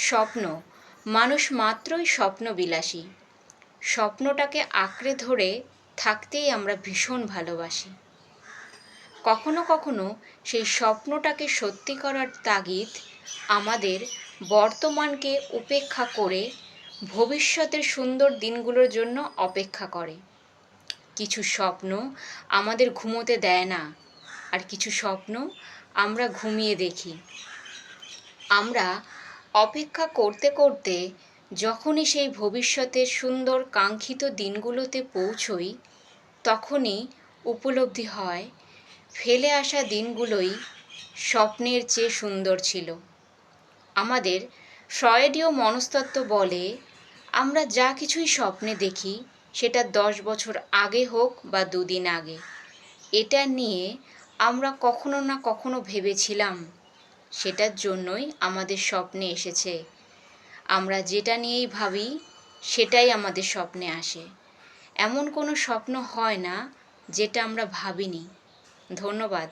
স্বপ্ন, মানুষ মাত্রই স্বপ্নবিলাসী। স্বপ্নটাকে আঁকড়ে ধরে থাকতেই আমরা ভীষণ ভালোবাসি। কখনো কখনো সেই স্বপ্নটাকে সত্যি করার তাগিদ আমাদের বর্তমানকে উপেক্ষা করে ভবিষ্যতের সুন্দর দিনগুলোর জন্য অপেক্ষা করে। কিছু স্বপ্ন আমাদের ঘুমোতে দেয় না, আর কিছু স্বপ্ন আমরা ঘুমিয়ে দেখি। আমরা অপেক্ষা করতে করতে যখনই সেই ভবিষ্যতের সুন্দর কাঙ্ক্ষিত দিনগুলোতে পৌঁছই, তখনই উপলব্ধি হয় ফেলে আসা দিনগুলোই স্বপ্নের চেয়ে সুন্দর ছিল। আমাদের ফ্রয়েডীয় মনস্তত্ত্ব বলে, আমরা যা কিছুই স্বপ্নে দেখি সেটা 10 বছর আগে হোক বা 2 দিন আগে, এটা নিয়ে আমরা কখনো না কখনো ভেবেছিলাম, সেটার জন্যই আমাদের স্বপ্নে এসেছে। আমরা যেটা নিয়েই ভাবি সেটাই আমাদের স্বপ্নে আসে। এমন কোনো স্বপ্ন হয় না যেটা আমরা ভাবিনি। ধন্যবাদ।